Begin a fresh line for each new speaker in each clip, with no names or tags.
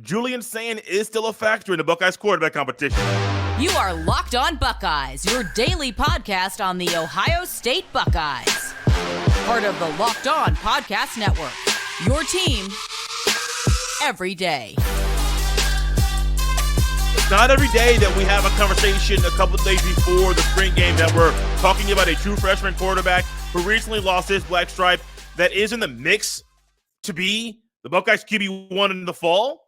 Julian Saying is still a factor in the Buckeyes quarterback competition.
You are Locked On Buckeyes, your daily podcast on the Ohio State Buckeyes. Part of the Locked On Podcast Network, your team every day.
It's not every day that we have a conversation a couple of days before the spring game that we're talking about a true freshman quarterback who recently lost his black stripe that is in the mix to be the Buckeyes QB1 in the fall.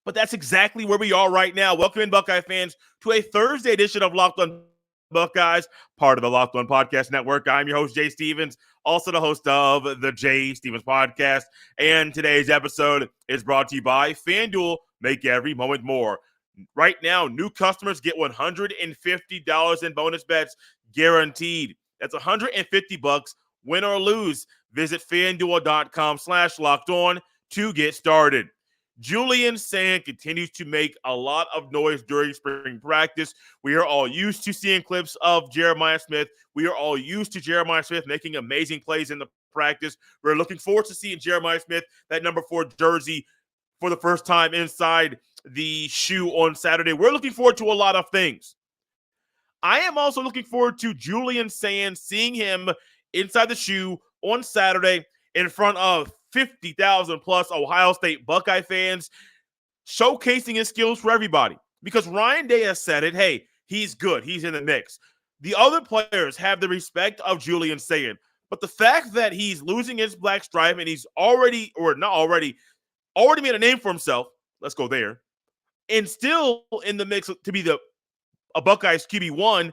But that's exactly where we are right now. Welcome in, Buckeye fans, to a Thursday edition of Locked On Buckeyes, part of the Locked On Podcast Network. I'm your host, Jay Stevens, also the host of the Jay Stevens Podcast. And today's episode is brought to you by FanDuel. Make every moment more. Right now, new customers get $150 in bonus bets guaranteed. That's $150, win or lose. Visit FanDuel.com/lockedon to get started. Julian Saying continues to make a lot of noise during spring practice. We are all used to seeing clips of Jeremiah Smith. We are all used to Jeremiah Smith making amazing plays in the practice. We're looking forward to seeing Jeremiah Smith, that number 4 jersey, for the first time inside the shoe on Saturday. We're looking forward to a lot of things. I am also looking forward to Julian Saying, seeing him inside the shoe on Saturday in front of 50,000 plus Ohio State Buckeye fans, showcasing his skills for everybody. Because Ryan Day has said it, hey, he's good. He's in the mix. The other players have the respect of Julian Saying. But the fact that he's losing his black stripe and he's already made a name for himself, let's go there, and still in the mix to be a Buckeyes QB1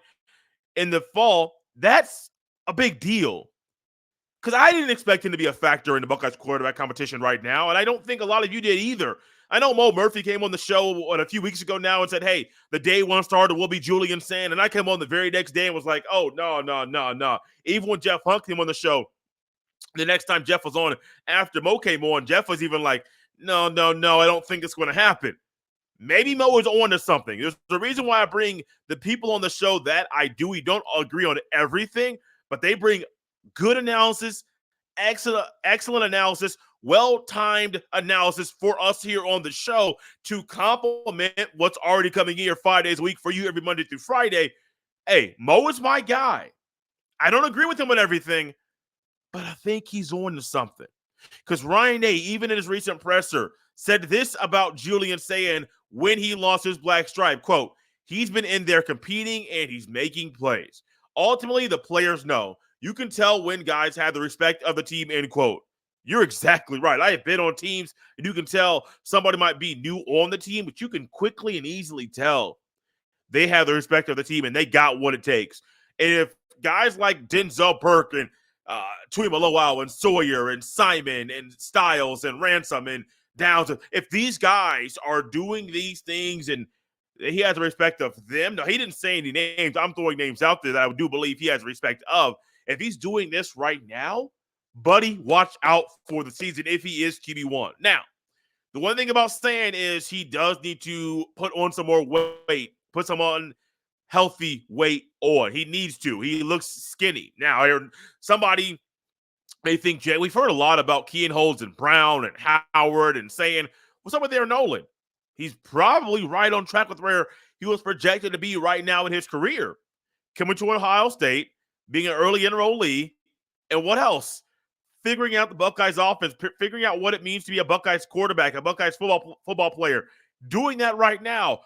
in the fall, that's a big deal. Because I didn't expect him to be a factor in the Buckeyes quarterback competition right now, and I don't think a lot of you did either. I know Mo Murphy came on the show a few weeks ago now and said, hey, the day one starter will be Julian Saying, and I came on the very next day and was like, oh, no. Even when Jeff Hunt came on the show, the next time Jeff was on after Mo came on, Jeff was even like, no, I don't think it's going to happen. Maybe Mo is on to something. There's the reason why I bring the people on the show that I do. We don't agree on everything, but they bring good analysis, excellent analysis, well-timed analysis for us here on the show to complement what's already coming here 5 days a week for you every Monday through Friday. Hey, Mo is my guy. I don't agree with him on everything, but I think he's on to something. Because Ryan Day, even in his recent presser, said this about Julian Saying when he lost his black stripe, quote, he's been in there competing and he's making plays. Ultimately, the players know. You can tell when guys have the respect of the team, end quote. You're exactly right. I have been on teams, and you can tell somebody might be new on the team, but you can quickly and easily tell they have the respect of the team, and they got what it takes. And if guys like Denzel Burke and Tuimoloau and Sawyer and Simon and Styles and Ransom and Downs, if these guys are doing these things and he has the respect of them, no, he didn't say any names. I'm throwing names out there that I do believe he has respect of. If he's doing this right now, buddy, watch out for the season if he is QB1. Now, the one thing about Saying is he does need to put on some more weight, put some on healthy weight on. He needs to. He looks skinny. Now, somebody may think, Jay, we've heard a lot about Kean Holds and Brown and Howard and Saying, what's up with Aaron Nolan? He's probably right on track with where he was projected to be right now in his career. Coming to Ohio State, being an early enrollee, and what else? Figuring out the Buckeyes offense, figuring out what it means to be a Buckeyes quarterback, a Buckeyes football player. Doing that right now.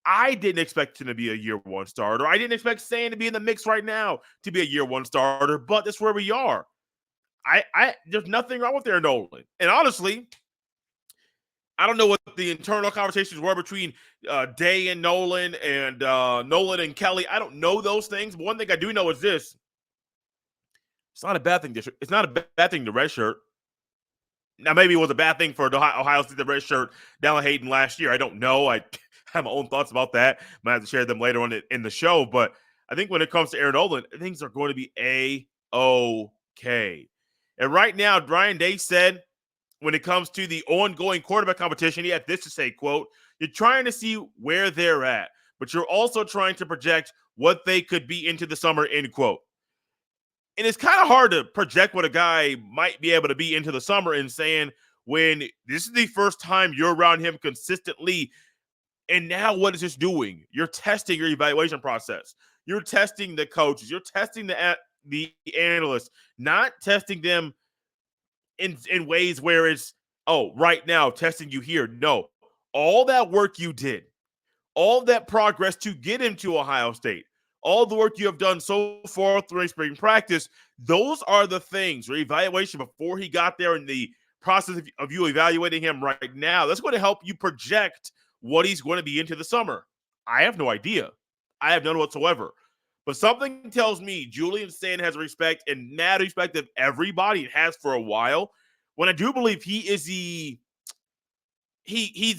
I didn't expect him to be a year one starter. I didn't expect Saying to be in the mix right now to be a year one starter, but that's where we are. There's nothing wrong with Aaron Nolan. And honestly, I don't know what the internal conversations were between Day and Nolan and Nolan and Kelly. I don't know those things. But one thing I do know is this. It's not a bad thing. It's not a bad thing to redshirt. Now, maybe it was a bad thing for Ohio State to redshirt Dallin Hayden last year. I don't know. I have my own thoughts about that. I might have to share them later on in the show. But I think when it comes to Aaron Nolan, things are going to be A-OK. And right now, Brian Day said when it comes to the ongoing quarterback competition, he had this to say, quote, you're trying to see where they're at, but you're also trying to project what they could be into the summer, end quote. And it's kind of hard to project what a guy might be able to be into the summer and saying when this is the first time you're around him consistently. And now what is this doing? You're testing your evaluation process. You're testing the coaches. You're testing the analysts, not testing them in ways where it's, oh, right now, testing you here. No, all that work you did, all that progress to get into Ohio State, all the work you have done so far through spring practice, those are the things, or evaluation before he got there, and the process of you evaluating him right now, that's going to help you project what he's going to be into the summer. I have no idea. I have none whatsoever. But something tells me Julian Sayin has respect, and mad respect of everybody. It has for a while. When I do believe he is he's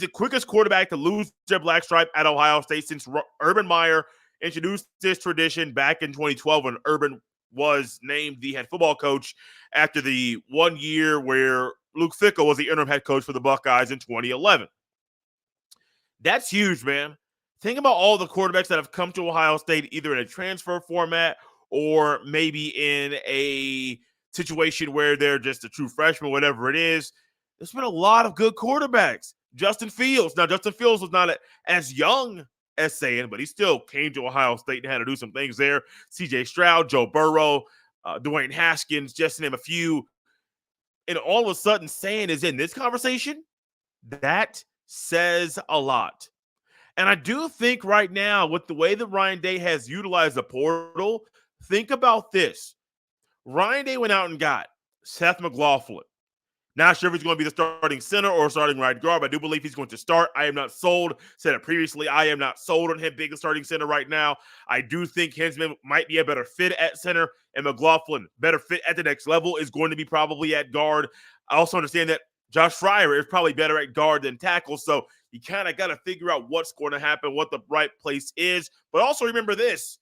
the quickest quarterback to lose their black stripe at Ohio State since Urban Meyer introduced this tradition back in 2012 when Urban was named the head football coach after the 1 year where Luke Fickell was the interim head coach for the Buckeyes in 2011. That's huge, man. Think about all the quarterbacks that have come to Ohio State either in a transfer format or maybe in a situation where they're just a true freshman, whatever it is. There's been a lot of good quarterbacks. Justin Fields. Now, Justin Fields was not as young as Sayin, but he still came to Ohio State and had to do some things there. C.J. Stroud, Joe Burrow, Dwayne Haskins, just to name a few. And all of a sudden, Sayin is in this conversation. That says a lot. And I do think right now, with the way that Ryan Day has utilized the portal, think about this. Ryan Day went out and got Seth McLaughlin. Not sure if he's going to be the starting center or starting right guard, but I do believe he's going to start. I am not sold. Said it previously. I am not sold on him being the starting center right now. I do think Hinsman might be a better fit at center, and McLaughlin, better fit at the next level, is going to be probably at guard. I also understand that Josh Fryer is probably better at guard than tackle, so you kind of got to figure out what's going to happen, what the right place is. But also remember this.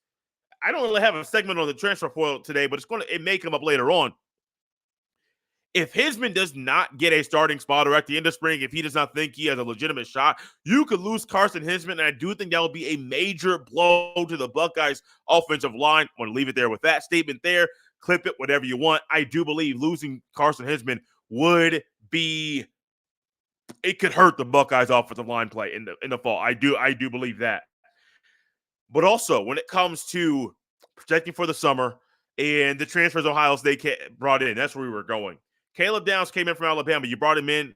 I don't really have a segment on the transfer portal today, but it may come up later on. If Hinsman does not get a starting spot, or at the end of spring, if he does not think he has a legitimate shot, you could lose Carson Hinsman, and I do think that will be a major blow to the Buckeyes offensive line. I want to leave it there with that statement there. Clip it, whatever you want. I do believe losing Carson Hinsman it could hurt the Buckeyes offensive line play in the fall. I do believe that. But also, when it comes to projecting for the summer and the transfers Ohio State brought in, that's where we were going. Caleb Downs came in from Alabama. You brought him in,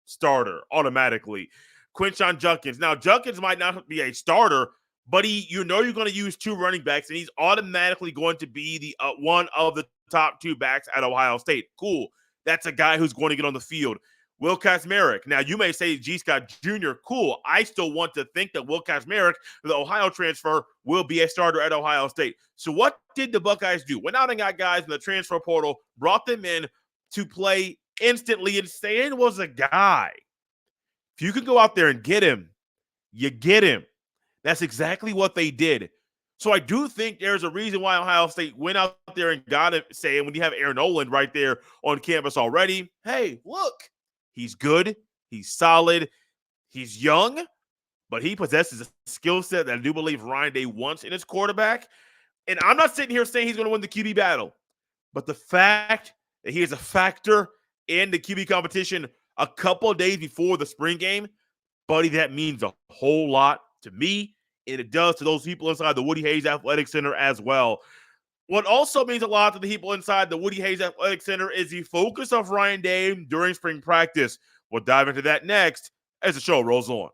starter, automatically. Quinshon Judkins. Now, Judkins might not be a starter, but you're going to use two running backs, and he's automatically going to be the one of the top two backs at Ohio State. Cool. That's a guy who's going to get on the field. Will Kacmarek. Now, you may say G. Scott Jr. Cool. I still want to think that Will Kacmarek, the Ohio transfer, will be a starter at Ohio State. So what did the Buckeyes do? Went out and got guys in the transfer portal, brought them in to play instantly, and Sayin was a guy. If you can go out there and get him, you get him. That's exactly what they did. So I do think there's a reason why Ohio State went out there and got him, saying when you have Aaron Noland right there on campus already, hey, look, he's good, he's solid, he's young, but he possesses a skill set that I do believe Ryan Day wants in his quarterback. And I'm not sitting here saying he's going to win the QB battle, but the fact that he is a factor in the QB competition a couple of days before the spring game, buddy, that means a whole lot to me, and it does to those people inside the Woody Hayes Athletic Center as well. What also means a lot to the people inside the Woody Hayes Athletic Center is the focus of Ryan Day during spring practice. We'll dive into that next as the show rolls on.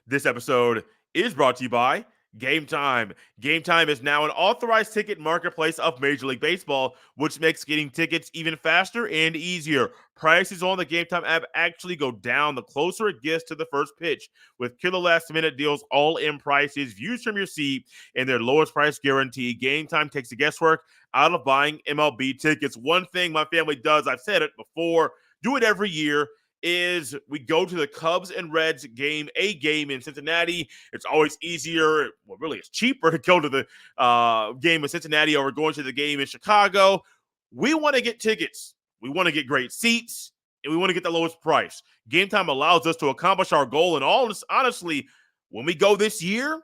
This episode is brought to you by Gametime. Gametime is now an authorized ticket marketplace of Major League Baseball, which makes getting tickets even faster and easier. Prices on the Gametime app actually go down the closer it gets to the first pitch, with killer last-minute deals, all-in prices, views from your seat, and their lowest price guarantee. Gametime takes the guesswork out of buying MLB tickets. One thing my family does, I've said it before, do it every year, is we go to the Cubs and Reds game in Cincinnati. It's always easier. Well, really, it's cheaper to go to the game in Cincinnati over going to the game in Chicago. We want to get tickets. We want to get great seats, and we want to get the lowest price. Gametime allows us to accomplish our goal. And honestly, when we go this year,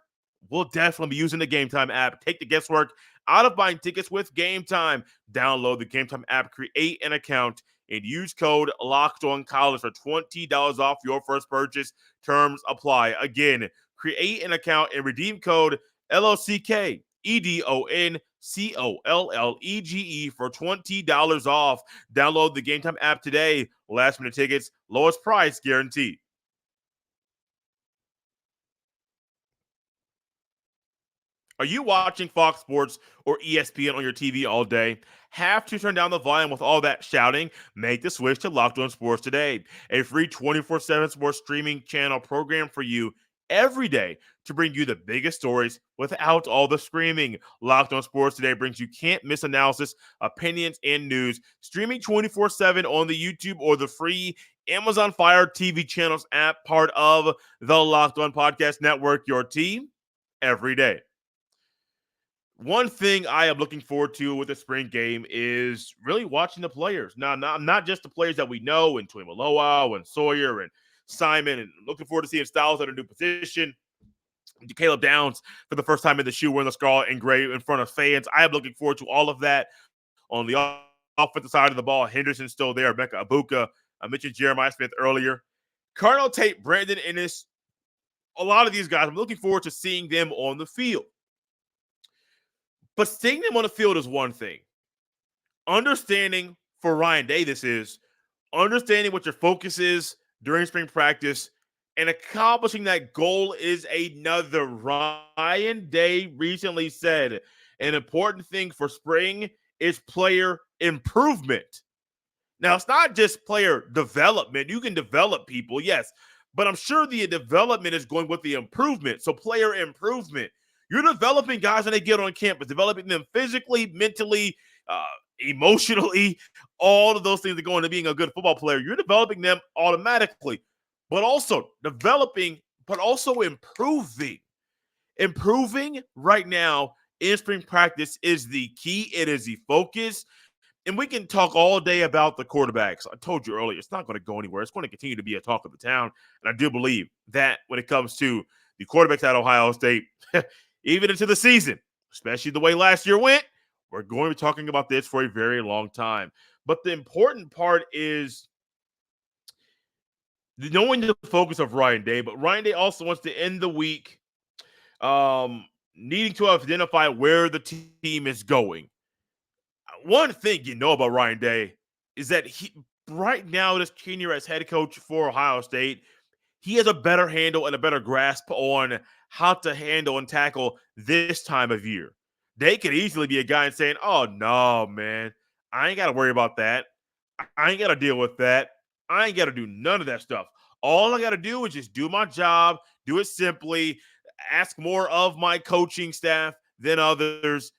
we'll definitely be using the Gametime app. Take the guesswork out of buying tickets with Gametime. Download the Gametime app, create an account, and use code LOCKEDONCollege for $20 off your first purchase. Terms apply. Again, create an account and redeem code LOCKEDONCOLLEGE for $20 off. Download the Gametime app today. Last minute tickets, lowest price guaranteed. Are you watching Fox Sports or ESPN on your TV all day? Have to turn down the volume with all that shouting? Make the switch to Locked On Sports today, a free 24/7 sports streaming channel program for you every day to bring you the biggest stories without all the screaming. Locked On Sports today brings you can't miss analysis, opinions, and news, streaming 24/7 on the YouTube or the free Amazon Fire TV channels app, part of the Locked On Podcast Network, your team every day. One thing I am looking forward to with the spring game is really watching the players. Now, not just the players that we know, and Tuimoloau and Sawyer and Simon, and looking forward to seeing Styles at a new position. Caleb Downs for the first time in the shoe wearing the scarlet and gray in front of fans. I am looking forward to all of that. On the offensive side of the ball, Henderson's still there. Becca Abuka. I mentioned Jeremiah Smith earlier. Cardinal Tate, Brandon Ennis, a lot of these guys, I'm looking forward to seeing them on the field. But seeing them on the field is one thing. Understanding for Ryan Day this is understanding what your focus is during spring practice and accomplishing that goal is another. Ryan Day recently said an important thing for spring is player improvement. Now, it's not just player development. You can develop people, yes, but I'm sure the development is going with the improvement. So player improvement. You're developing guys when they get on campus, developing them physically, mentally, emotionally, all of those things that go into being a good football player. You're developing them automatically, but also developing, but also improving. Improving right now in spring practice is the key. It is the focus. And we can talk all day about the quarterbacks. I told you earlier, it's not going to go anywhere. It's going to continue to be a talk of the town. And I do believe that when it comes to the quarterbacks at Ohio State, even into the season, especially the way last year went, we're going to be talking about this for a very long time. But the important part is knowing the focus of Ryan Day, but Ryan Day also wants to end the week needing to identify where the team is going. One thing you know about Ryan Day is that he right now, this tenure as head coach for Ohio State, he has a better handle and a better grasp on how to handle and tackle this time of year. They could easily be a guy and saying, oh, no, man, I ain't got to worry about that. I ain't got to deal with that. I ain't got to do none of that stuff. All I got to do is just do my job, do it simply, ask more of my coaching staff than others.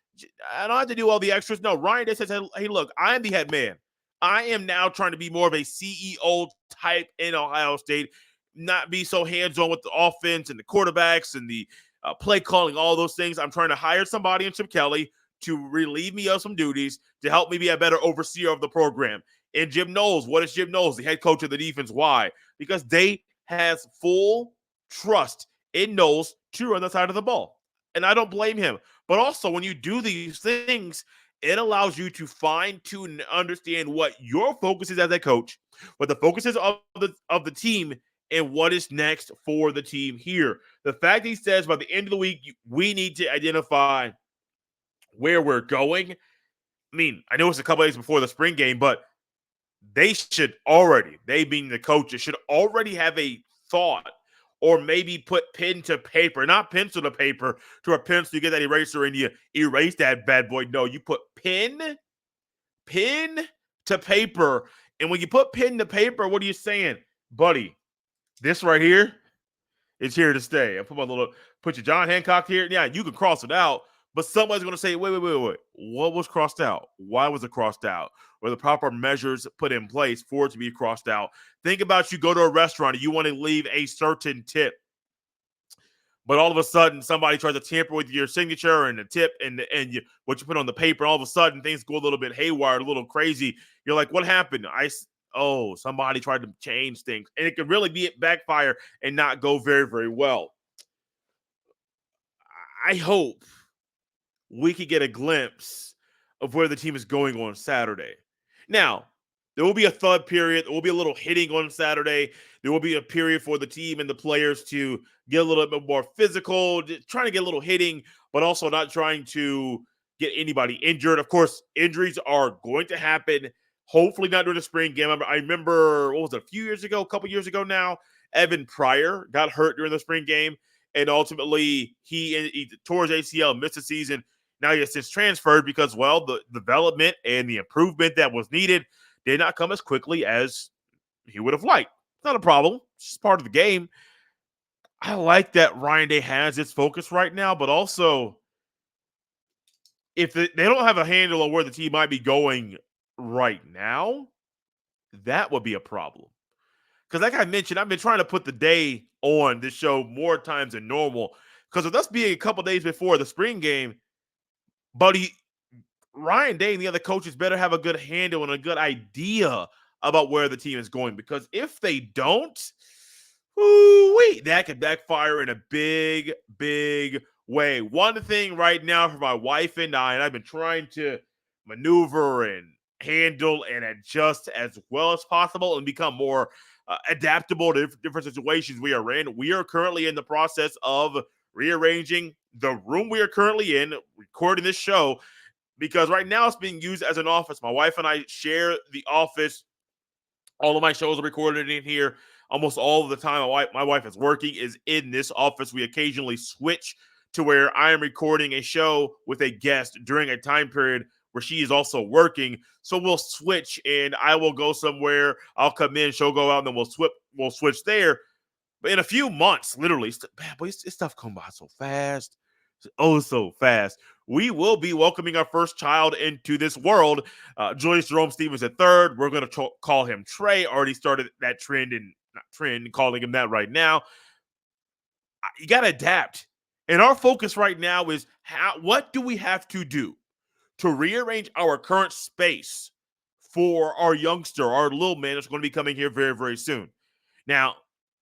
I don't have to do all the extras. No, Ryan Day says, hey, look, I am the head man. I am now trying to be more of a CEO type in Ohio State, not be so hands-on with the offense and the quarterbacks and the play calling, all those things. I'm trying to hire somebody in Chip Kelly to relieve me of some duties to help me be a better overseer of the program. And Jim Knowles, what is Jim Knowles, the head coach of the defense? Why? Because Day has full trust in Knowles to run the side of the ball. And I don't blame him. But also, when you do these things, it allows you to fine-tune and understand what your focus is as a coach, what the focus is of the team, and what is next for the team here. The fact that he says by the end of the week, we need to identify where we're going. I mean, I know it's a couple days before the spring game, but they being the coaches, should already have a thought or maybe put pen to paper, not pencil to paper to a pencil. You get that eraser and you erase that bad boy. No, you put pen to paper. And when you put pen to paper, what are you saying? Buddy, this right here is here to stay. I put your John Hancock here. Yeah, you can cross it out, but somebody's going to say, wait. What was crossed out? Why was it crossed out? Were the proper measures put in place for it to be crossed out? Think about you go to a restaurant and you want to leave a certain tip, but all of a sudden somebody tries to tamper with your signature and the tip and what you put on the paper. All of a sudden things go a little bit haywire, a little crazy. You're like, what happened? Somebody tried to change things, and it could really be backfire and not go very, very well. I hope we could get a glimpse of where the team is going on Saturday. Now, there will be a thud period. There will be a little hitting on Saturday. There will be a period for the team and the players to get a little bit more physical, trying to get a little hitting, but also not trying to get anybody injured. Of course, injuries are going to happen. Hopefully not during the spring game. I remember, what was it, a couple years ago now, Evan Pryor got hurt during the spring game, and ultimately he tore his ACL, missed the season. Now he has since transferred because, well, the development and the improvement that was needed did not come as quickly as he would have liked. It's not a problem. It's just part of the game. I like that Ryan Day has its focus right now, but also if they don't have a handle on where the team might be going right now, that would be a problem. Because like I mentioned, I've been trying to put the day on this show more times than normal. Because with us being a couple days before the spring game, buddy, Ryan Day and the other coaches better have a good handle and a good idea about where the team is going. Because if they don't, that could backfire in a big, big way. One thing right now for my wife and I've been trying to maneuver and handle and adjust as well as possible and become more adaptable to different situations we are in. We are currently in the process of rearranging the room we are currently in, recording this show, because right now it's being used as an office. My wife and I share the office. All of my shows are recorded in here. Almost all of the time my wife is working is in this office. We occasionally switch to where I am recording a show with a guest during a time period where she is also working. So we'll switch and I will go somewhere. I'll come in, she'll go out, and then we'll switch there. But in a few months, literally, this stuff come by so fast. Oh, so fast. We will be welcoming our first child into this world. Julius Jerome Stevens III. We're going to call him Trey. Already started that trend, and not trend, calling him that right now. You got to adapt. And our focus right now is what do we have to do to rearrange our current space for our youngster, our little man that's going to be coming here very, very soon. Now,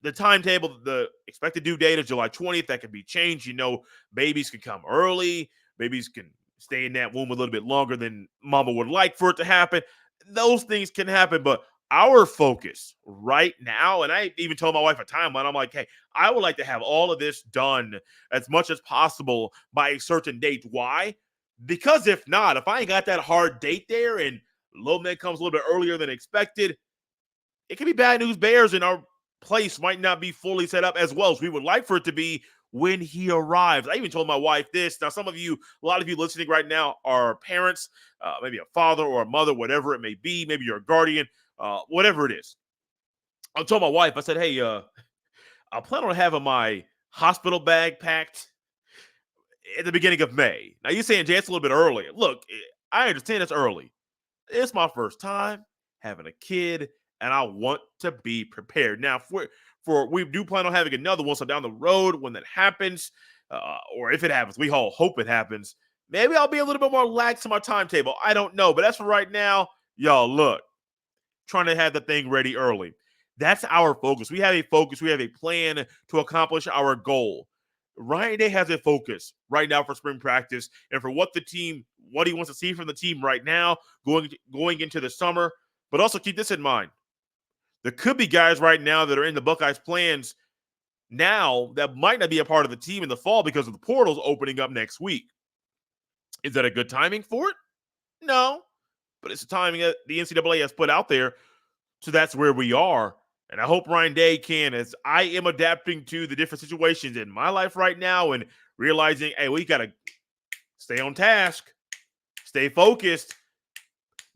the timetable, the expected due date is July 20th. That can be changed. You know, babies can come early. Babies can stay in that womb a little bit longer than mama would like for it to happen. Those things can happen, but our focus right now, and I even told my wife a timeline, I'm like, hey, I would like to have all of this done as much as possible by a certain date. Why? Because if not, if I ain't got that hard date there and little man comes a little bit earlier than expected, it could be bad news bears, and our place might not be fully set up as well as we would like for it to be when he arrives. I even told my wife this. Now, a lot of you listening right now are parents, maybe a father or a mother, whatever it may be. Maybe you're a guardian, whatever it is. I told my wife, I said, hey, I plan on having my hospital bag packed at the beginning of May. Now, you're saying, Jay, it's a little bit early. Look, I understand it's early. It's my first time having a kid, and I want to be prepared. Now, we do plan on having another one, so down the road when that happens, or if it happens, we all hope it happens, maybe I'll be a little bit more lax in my timetable. I don't know, but as for right now, y'all, look, trying to have the thing ready early. That's our focus. We have a focus. We have a plan to accomplish our goal. Ryan Day has a focus right now for spring practice and for what he wants to see from the team right now going into the summer. But also keep this in mind. There could be guys right now that are in the Buckeyes plans now that might not be a part of the team in the fall because of the portals opening up next week. Is that a good timing for it? No, but it's the timing that the NCAA has put out there. So that's where we are. And I hope Ryan Day can, as I am adapting to the different situations in my life right now and realizing, hey, we got to stay on task, stay focused,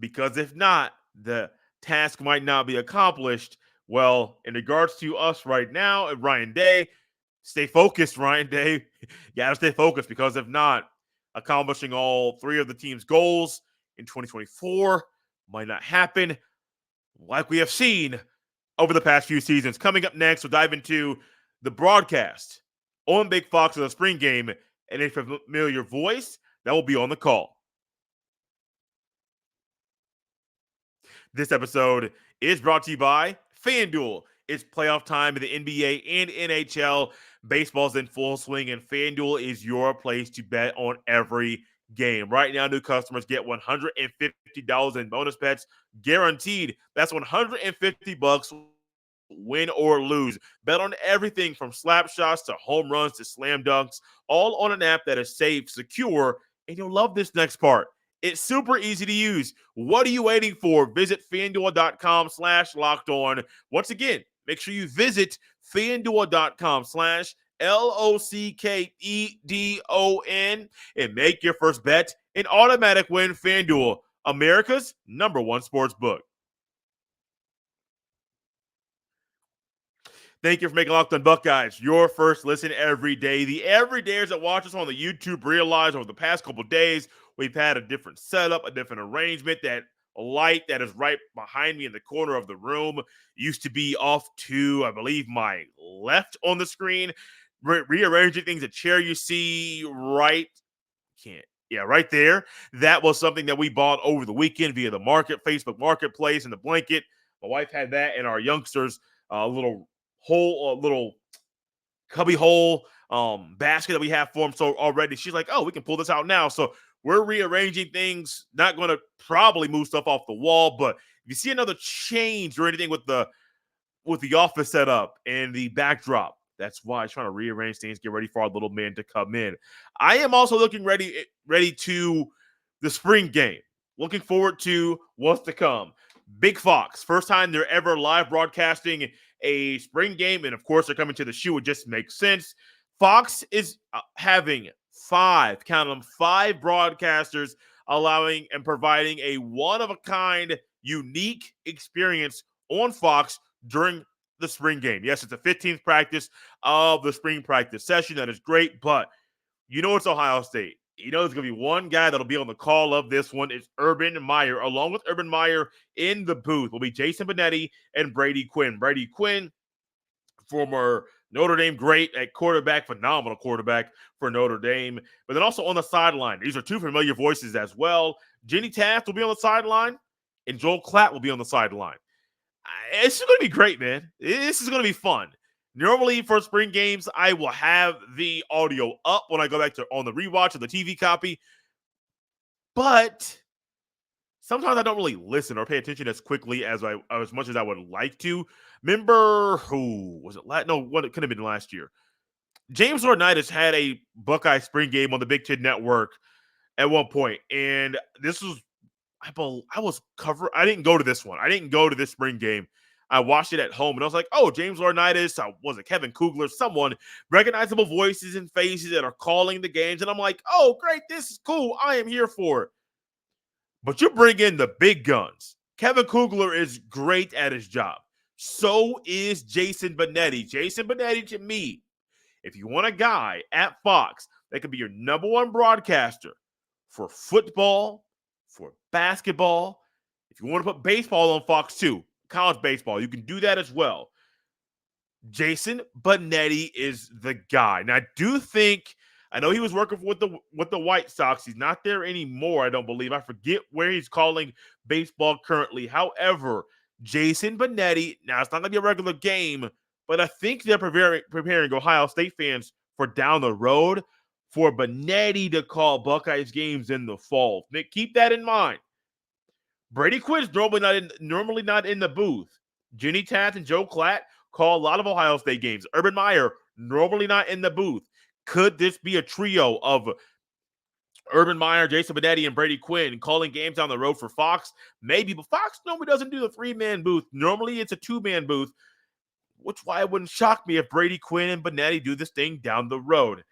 because if not, the task might not be accomplished. Well, in regards to us right now and Ryan Day, stay focused, Ryan Day. You got to stay focused, because if not, accomplishing all three of the team's goals in 2024 might not happen like we have seen over the past few seasons. Coming up next, we'll dive into the broadcast on Big Fox of the spring game and a familiar voice that will be on the call. This episode is brought to you by FanDuel. It's playoff time in the NBA and NHL. Baseball's in full swing, and FanDuel is your place to bet on every game. Right now, new customers get $150 in bonus bets guaranteed. That's $150 win or lose. Bet on everything from slap shots to home runs to slam dunks, all on an app that is safe, secure, and you'll love this next part. It's super easy to use. What are you waiting for? Visit FanDuel.com/locked on. Once again, make sure you visit FanDuel.com/LOCKEDON and make your first bet an automatic win. FanDuel, America's #1 sportsbook. Thank you for making Locked On Buckeyes your first listen every day. The everydayers that watch us on the YouTube realize over the past couple days we've had a different setup, a different arrangement. That light that is right behind me in the corner of the room used to be off to, I believe, my left on the screen. Rearranging things, a chair you see right, can't. Yeah, right there. That was something that we bought over the weekend via the Facebook Marketplace, and the blanket. My wife had that in our youngsters' little hole, little cubby hole basket that we have for them. So already she's like, oh, we can pull this out now. So we're rearranging things. Not going to probably move stuff off the wall, but if you see another change or anything with the office setup and the backdrop, that's why I'm trying to rearrange things, get ready for our little man to come in. I am also looking ready to the spring game. Looking forward to what's to come. Big Fox, first time they're ever live broadcasting a spring game, and of course they're coming to the shoe. It just makes sense. Fox is having five broadcasters, allowing and providing a one-of-a-kind, unique experience on Fox during the spring game. Yes, it's the 15th practice of the spring practice session. That is great, but you know it's Ohio State. You know there's going to be one guy that'll be on the call of this one. It's Urban Meyer. Along with Urban Meyer in the booth will be Jason Benetti and Brady Quinn. Brady Quinn, former Notre Dame great at quarterback, phenomenal quarterback for Notre Dame. But then also on the sideline, these are two familiar voices as well. Jenny Taft will be on the sideline, and Joel Klatt will be on the sideline. It's going to be great, man. This is going to be fun. Normally for spring games, I will have the audio up when I go back to on the rewatch of the TV copy. But sometimes I don't really listen or pay attention as quickly as much as I would like to. Remember who was it? It could have been last year. James Laurinaitis had a Buckeye spring game on the Big Ten Network at one point, and this was I didn't go to this one. I didn't go to this spring game. I watched it at home, and I was like, oh, James Laurinaitis, was it Kevin Kugler, someone, recognizable voices and faces that are calling the games. And I'm like, oh, great, this is cool. I am here for it. But you bring in the big guns. Kevin Kugler is great at his job. So is Jason Benetti. Jason Benetti, to me, if you want a guy at Fox that could be your number one broadcaster for football, for basketball, if you want to put baseball on Fox too, college baseball, you can do that as well. Jason Benetti is the guy. Now, I know he was working with the White Sox. He's not there anymore, I don't believe. I forget where he's calling baseball currently. However, Jason Benetti, now it's not going to be a regular game, but I think they're preparing Ohio State fans for down the road for Benetti to call Buckeyes games in the fall. Nick, keep that in mind. Brady Quinn's normally not in the booth. Jenny Taft and Joe Klatt call a lot of Ohio State games. Urban Meyer, normally not in the booth. Could this be a trio of Urban Meyer, Jason Benetti, and Brady Quinn calling games down the road for Fox? Maybe, but Fox normally doesn't do the three-man booth. Normally it's a two-man booth, which why it wouldn't shock me if Brady Quinn and Benetti do this thing down the road.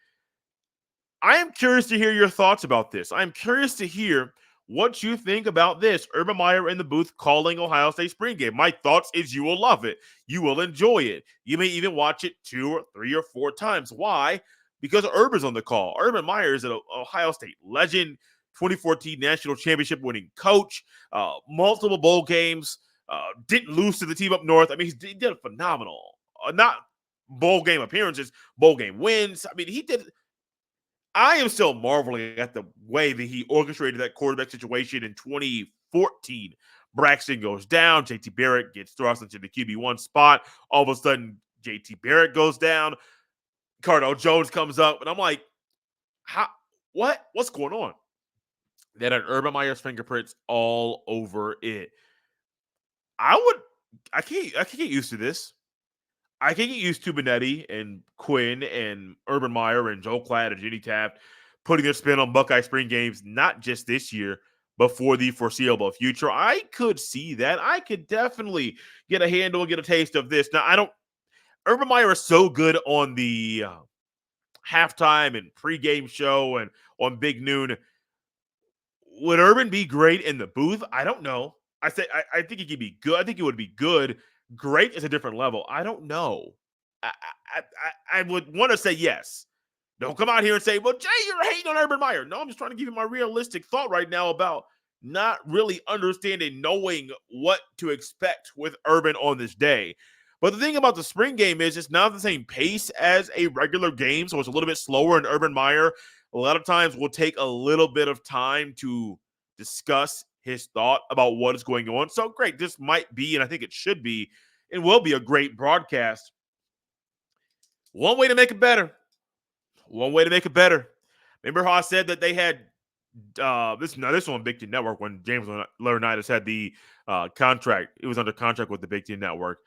I am curious to hear your thoughts about this. I'm curious to hear what you think about this. Urban Meyer in the booth calling Ohio State spring game. My thoughts is you will love it. You will enjoy it. You may even watch it 2 or 3 or 4 times. Why? Because Urban's on the call. Urban Meyer is an Ohio State legend, 2014 national championship winning coach, multiple bowl games, didn't lose to the team up north. I mean, he did phenomenal. Not bowl game appearances, bowl game wins. I mean, he did. I am still marveling at the way that he orchestrated that quarterback situation in 2014. Braxton goes down. JT Barrett gets thrust into the QB1 spot. All of a sudden, JT Barrett goes down. Cardell Jones comes up, and I'm like, what's going on? that had Urban Meyer's fingerprints all over it. I can't get used to this. I can get used to Benetti and Quinn and Urban Meyer and Joe Klatt and Jenny Taft putting their spin on Buckeye spring games, not just this year, but for the foreseeable future. I could see that. I could definitely get a handle and get a taste of this. Now, Urban Meyer is so good on the halftime and pregame show and on Big Noon. Would Urban be great in the booth? I don't know. I think he could be good. I think he would be good. Great is a different level. I don't know. I would want to say yes. Don't come out here and say, well, Jay, you're hating on Urban Meyer. No, I'm just trying to give you my realistic thought right now about not really understanding, knowing what to expect with Urban on this day. But the thing about the spring game is it's not the same pace as a regular game, so it's a little bit slower. And Urban Meyer, a lot of times, will take a little bit of time to discuss his thought about what is going on. So great, this might be, and I think it should be, and will be a great broadcast. One way to make it better. One way to make it better. Remember how I said that they had this one Big Ten Network when James Laurinaitis had the contract. It was under contract with the Big Ten Network.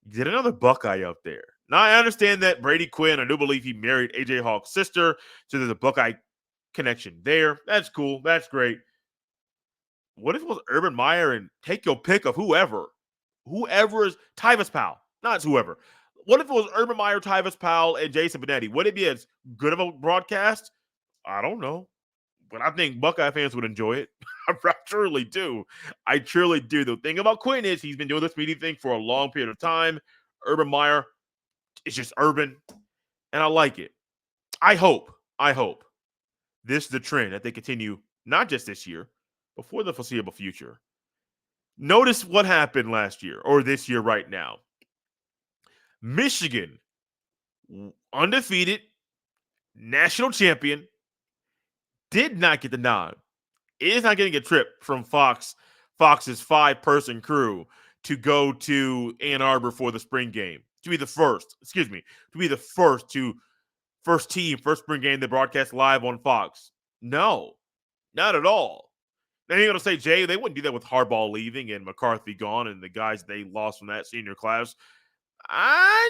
Get another Buckeye up there. Now, I understand that Brady Quinn, I do believe he married AJ Hawk's sister, so there's a Buckeye connection there. That's cool. That's great. What if it was Urban Meyer and take your pick of whoever? Whoever is Tyvis Powell, not whoever. What if it was Urban Meyer, Tyvis Powell, and Jason Benetti? Would it be as good of a broadcast? I don't know. But I think Buckeye fans would enjoy it. I truly do. I truly do. The thing about Quinn is he's been doing this media thing for a long period of time. Urban Meyer is just Urban, and I like it. I hope this is the trend that they continue, not just this year, but for the foreseeable future. Notice what happened last year, or this year right now. Michigan, undefeated, national champion, did not get the nod. It is not getting a trip from Fox's 5-person crew to go to Ann Arbor for the spring game. To be the first spring game they broadcast live on Fox. No, not at all. Then you're going to say, Jay, they wouldn't do that with Harbaugh leaving and McCarthy gone and the guys they lost from that senior class. I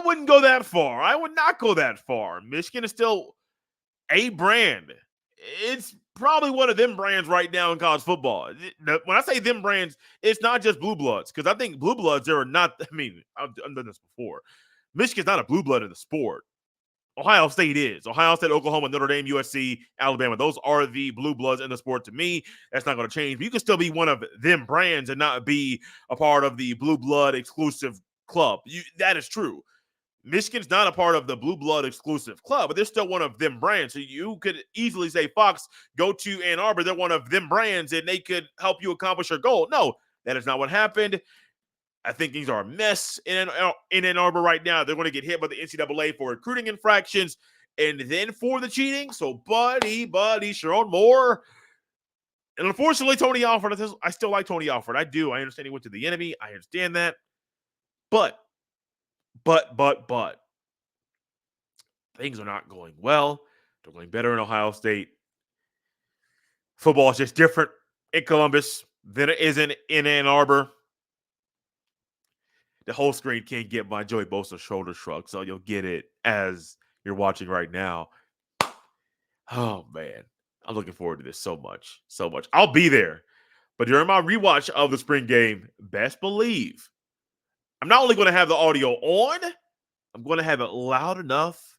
wouldn't go that far. I would not go that far. Michigan is still a brand. It's probably one of them brands right now in college football. When I say them brands, it's not just blue bloods, because I think blue bloods, there are not, I've done this before. Michigan's not a blue blood in the sport. Ohio State is. Ohio State, Oklahoma, Notre Dame, USC, Alabama. Those are the blue bloods in the sport to me. That's not going to change. But you can still be one of them brands and not be a part of the blue blood exclusive club. That is true. Michigan's not a part of the blue blood exclusive club, but they're still one of them brands. So you could easily say, Fox, go to Ann Arbor. They're one of them brands and they could help you accomplish your goal. No, that is not what happened. I think things are a mess in Ann Arbor right now. They're going to get hit by the NCAA for recruiting infractions and then for the cheating. So, buddy, Sharon Moore. And unfortunately, Tony Alford, I still like Tony Alford. I do. I understand he went to the enemy. I understand that. But things are not going well. They're going better in Ohio State. Football is just different in Columbus than it is in Ann Arbor. The whole screen can't get my Joey Bosa shoulder shrug, so you'll get it as you're watching right now. Oh, man. I'm looking forward to this so much. I'll be there. But during my rewatch of the spring game, best believe I'm not only going to have the audio on, I'm going to have it loud enough,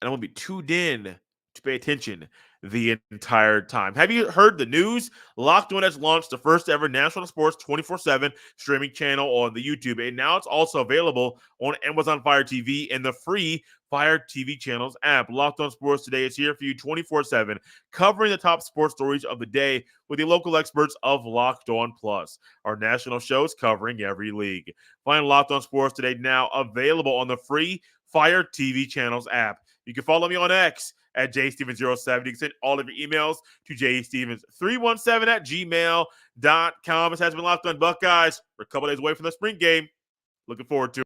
and I'm going to be tuned in to pay attention the entire time. Have you heard the news? Locked On has launched the first ever national sports 24/7 streaming channel on the YouTube, and now it's also available on Amazon Fire TV and the free Fire TV channels app. Locked On Sports Today is here for you 24/7, covering the top sports stories of the day with the local experts of Locked On Plus, our national shows covering every league. Find Locked On Sports Today now available on the free Fire TV channels app. You can follow me on X at jstevens07. You can send all of your emails to jstevens317@gmail.com. This has been Locked On Buckeyes. We're a couple days away from the spring game. Looking forward to it.